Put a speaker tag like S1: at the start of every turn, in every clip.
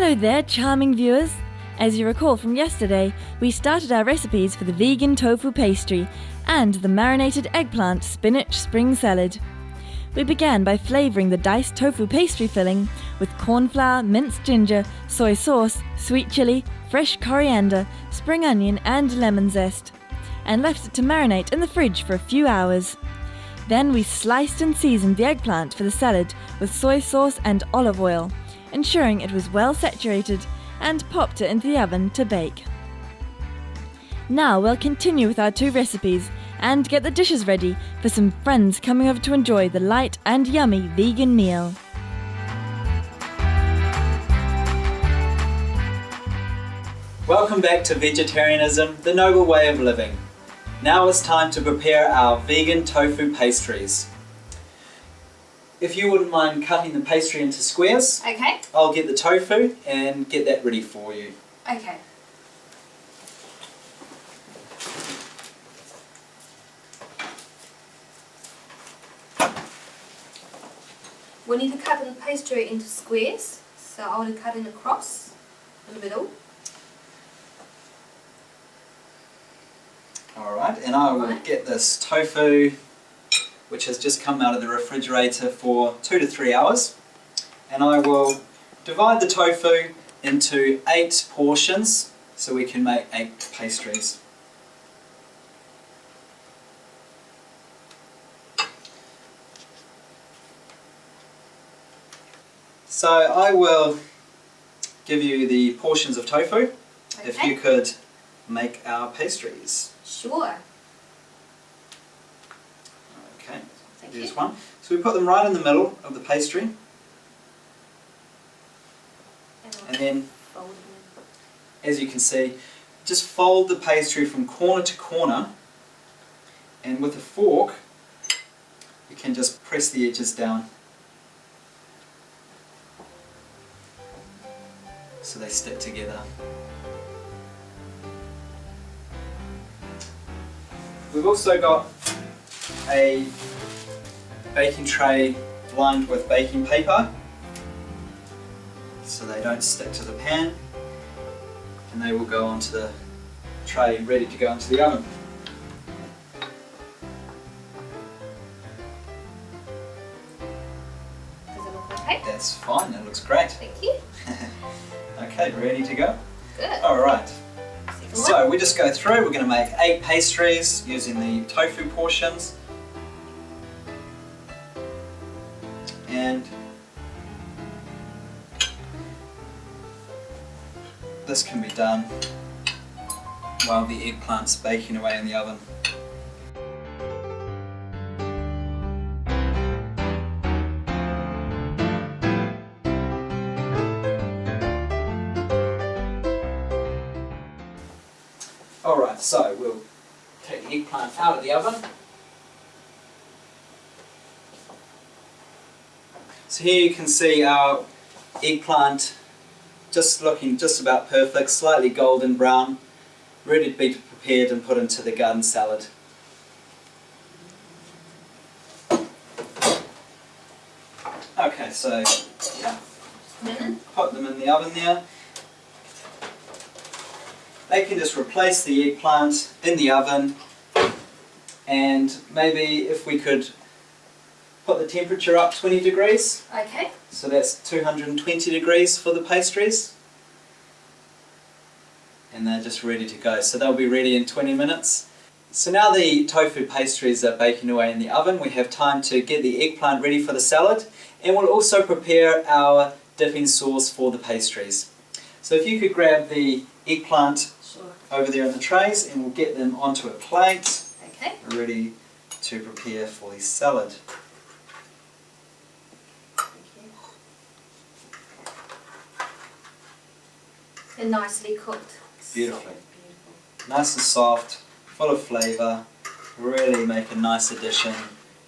S1: Hello there, charming viewers! As you recall from yesterday, we started our recipes for the vegan tofu pastry and the marinated eggplant spinach spring salad. We began by flavouring the diced tofu pastry filling with corn flour, minced ginger, soy sauce, sweet chilli, fresh coriander, spring onion and lemon zest, and left it to marinate in the fridge for a few hours. Then we sliced and seasoned the eggplant for the salad with soy sauce and olive oil, ensuring it was well saturated, and popped it into the oven to bake. Now we'll continue with our two recipes and get the dishes ready for some friends coming over to enjoy the light and yummy vegan meal.
S2: Welcome back to Vegetarianism, the noble way of living. Now it's time to prepare our vegan tofu pastries. If you wouldn't mind cutting the pastry into squares,
S3: okay.
S2: I'll get the tofu and get that ready for you.
S3: Okay. We need to cut the pastry into squares, so I want to cut it across in the middle.
S2: Alright, and I will get this tofu, which has just come out of the refrigerator for 2 to 3 hours, and I will divide the tofu into 8 portions so we can make 8 pastries. So I will give you the portions of tofu, if you could make our pastries.
S3: Sure.
S2: Okay, here's one. So we put them right in the middle of the pastry, and then, as you can see, just fold the pastry from corner to corner, and with a fork you can just press the edges down so they stick together. We've also got a baking tray lined with baking paper so they don't stick to the pan, and they will go onto the tray ready to go into the oven.
S3: Does it look okay?
S2: That's fine, it looks great.
S3: Thank you.
S2: Okay, ready to go?
S3: Good.
S2: Alright. So we just go through, we're going to make 8 pastries using the tofu portions, and this can be done while the eggplant's baking away in the oven. Alright, so we'll take the eggplant out of the oven. So here you can see our eggplant just looking just about perfect, slightly golden brown, ready to be prepared and put into the garden salad. Okay, so yeah, put them in the oven there. They can just replace the eggplant in the oven, and maybe if we could put the temperature up 20 degrees.
S3: Okay.
S2: So that's 220 degrees for the pastries. And they're just ready to go. So they'll be ready in 20 minutes. So now the tofu pastries are baking away in the oven, we have time to get the eggplant ready for the salad, and we'll also prepare our dipping sauce for the pastries. So if you could grab the eggplant over there in the trays, and we'll get them onto a plate, ready to prepare for the salad.
S3: They're nicely cooked.
S2: Beautifully. Nice and soft, full of flavour, really make a nice addition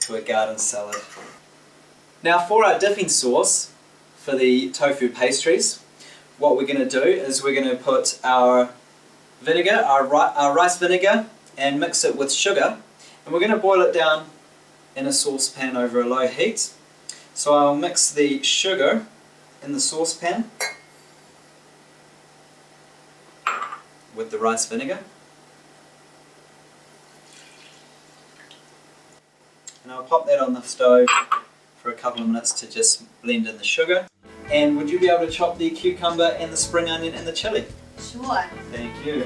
S2: to a garden salad. Now for our dipping sauce for the tofu pastries, what we're going to do is we're going to put our vinegar, our rice vinegar, and mix it with sugar, and we're going to boil it down in a saucepan over a low heat. So I'll mix the sugar in the saucepan, the rice vinegar. And I'll pop that on the stove for a couple of minutes to just blend in the sugar. And would you be able to chop the cucumber and the spring onion and the chilli?
S3: Sure.
S2: Thank you.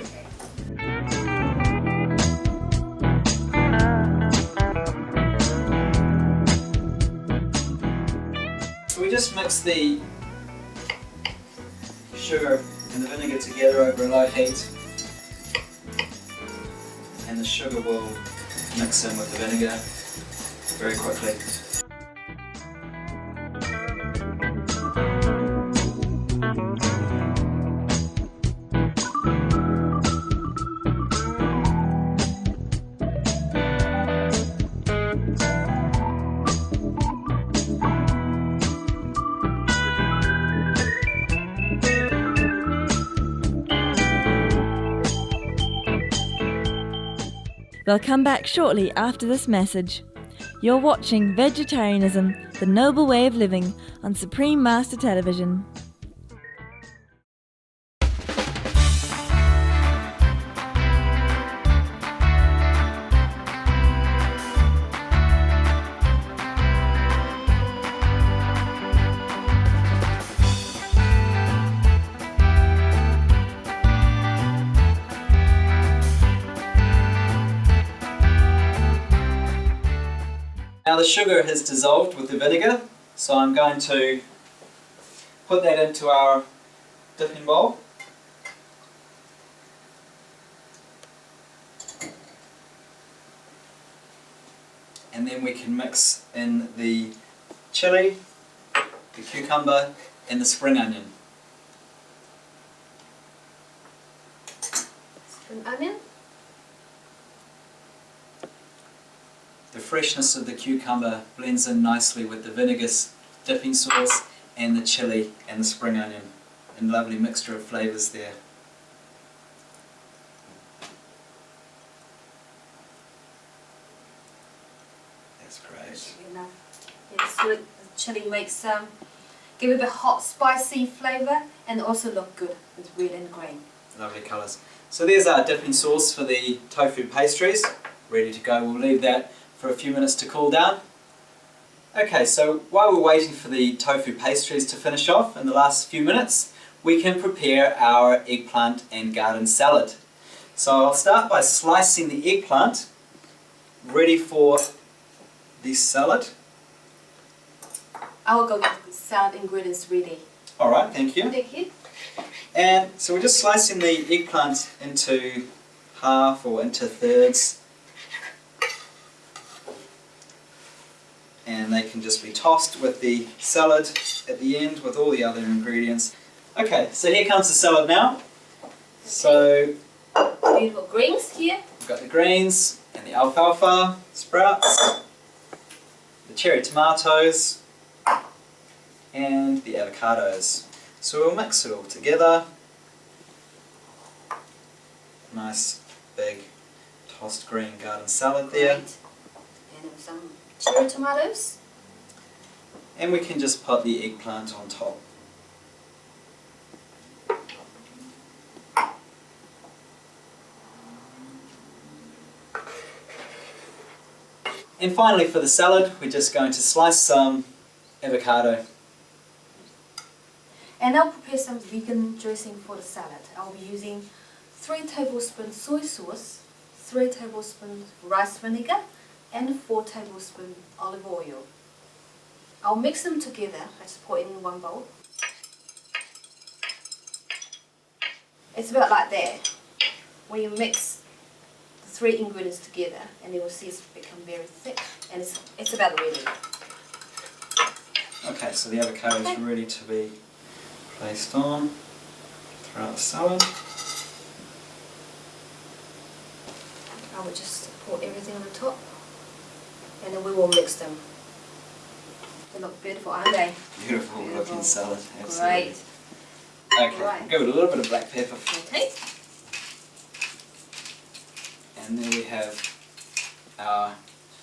S2: So we just mix the sugar and the vinegar together over a low heat, and the sugar will mix in with the vinegar very quickly.
S1: We'll come back shortly after this message. You're watching Vegetarianism, the Noble Way of Living on Supreme Master Television.
S2: Now the sugar has dissolved with the vinegar, so I'm going to put that into our dipping bowl. And then we can mix in the chilli, the cucumber and the spring onion.
S3: Spring onion.
S2: The freshness of the cucumber blends in nicely with the vinegar dipping sauce and the chilli and the spring onion, and a lovely mixture of flavours there. That's great.
S3: Yeah, so the chili makes give it a hot, spicy flavour, and also look good with red and green.
S2: Lovely colours. So there's our dipping sauce for the tofu pastries, ready to go. We'll leave that for a few minutes to cool down. Okay, so while we're waiting for the tofu pastries to finish off in the last few minutes, we can prepare our eggplant and garden salad. So I'll start by slicing the eggplant, ready for the salad.
S3: I will go get the salad ingredients ready.
S2: Alright, thank you.
S3: Thank you.
S2: And so we're just slicing the eggplant into half or into thirds. And they can just be tossed with the salad at the end with all the other ingredients. Okay, so here comes the salad now. So
S3: beautiful greens here.
S2: we've got the greens and the alfalfa sprouts, the cherry tomatoes and the avocados. So we'll mix it all together. Nice big tossed green garden salad there.
S3: Great. And some cherry tomatoes.
S2: And we can just put the eggplant on top. And finally for the salad, we're just going to slice some avocado.
S3: And I'll prepare some vegan dressing for the salad. I'll be using 3 tablespoons soy sauce, 3 tablespoons rice vinegar, and 4 tablespoons olive oil. I'll mix them together. I just pour it in one bowl. It's about like that. When you mix the 3 ingredients together, and you will see it's become very thick, and it's about ready.
S2: Okay, so the avocado is ready to be placed on throughout the salad.
S3: I will just pour everything on the top, and then we will mix them. They look beautiful, aren't they?
S2: Beautiful looking salad, absolutely.
S3: Great.
S2: Okay,
S3: Right.
S2: give it a little bit of black pepper.
S3: Okay.
S2: And then we have our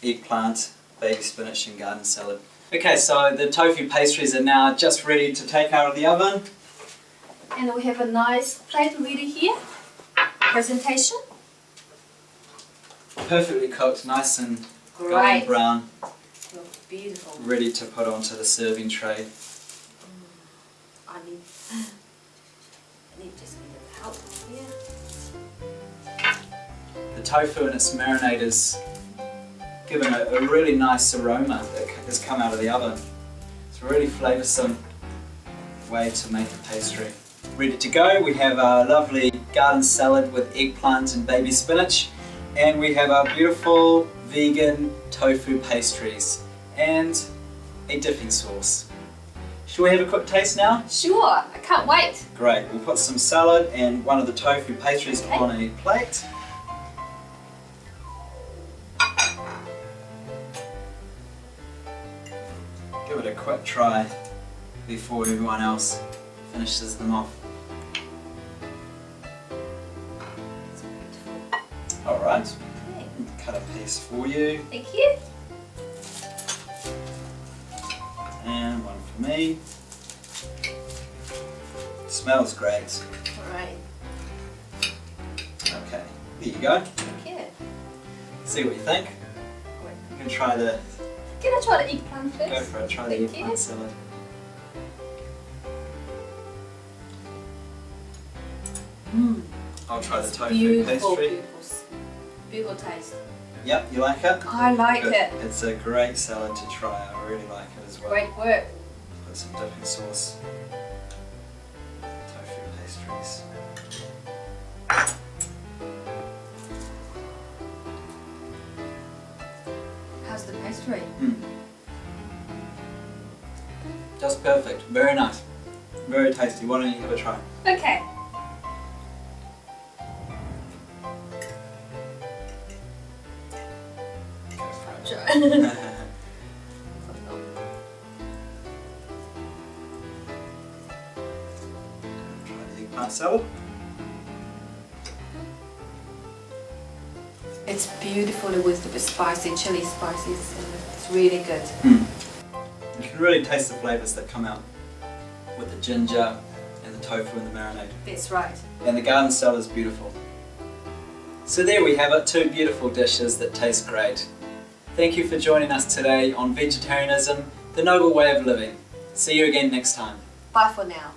S2: eggplant, baby spinach and garden salad. Okay, so the tofu pastries are now just ready to take out of the oven.
S3: And we have a nice plate ready here. Presentation?
S2: Perfectly cooked, nice and golden
S3: Great.
S2: brown,
S3: Looks beautiful.
S2: ready to put onto the serving tray.
S3: I need just a bit of help here.
S2: The tofu and its marinade is given a really nice aroma that has come out of the oven. It's a really flavoursome way to make a pastry. Ready to go, we have our lovely garden salad with eggplant and baby spinach, and we have our beautiful vegan tofu pastries and a dipping sauce. Shall we have a quick taste now?
S3: Sure, I can't wait.
S2: Great, we'll put some salad and one of the tofu pastries on a plate. Give it a quick try before everyone else finishes them off.
S3: It's beautiful.
S2: Alright,
S3: Okay.
S2: cut a piece for you
S3: Thank you.
S2: and one for me. Smells great.
S3: Alright.
S2: Okay, here you go.
S3: Thank you.
S2: See what you think. You can try the,
S3: Can I try the eggplant first?
S2: go for it, try the
S3: Thank
S2: eggplant
S3: you.
S2: salad. I'll try the tofu
S3: Beautiful,
S2: pastry.
S3: beautiful taste.
S2: Yep, you like it?
S3: I like
S2: Good.
S3: it.
S2: It's a great salad to try. I really like it as well.
S3: Great work.
S2: Put some dipping sauce. Tofu pastries.
S3: How's the pastry?
S2: Just perfect. Very nice. Very tasty. Why don't you have a try?
S3: Okay.
S2: Go for it.
S3: Sure.
S2: Try the eggplant salad.
S3: It's beautifully with the spicy chili spices and it's really good.
S2: You can really taste the flavours that come out with the ginger and the tofu and the marinade.
S3: That's right.
S2: And the garden salad is beautiful. So there we have it, two beautiful dishes that taste great. Thank you for joining us today on Vegetarianism, the Noble Way of Living. See you again next time.
S3: Bye for now.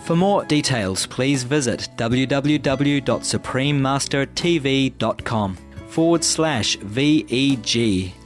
S2: For more details, please visit www.suprememastertv.com/VEG.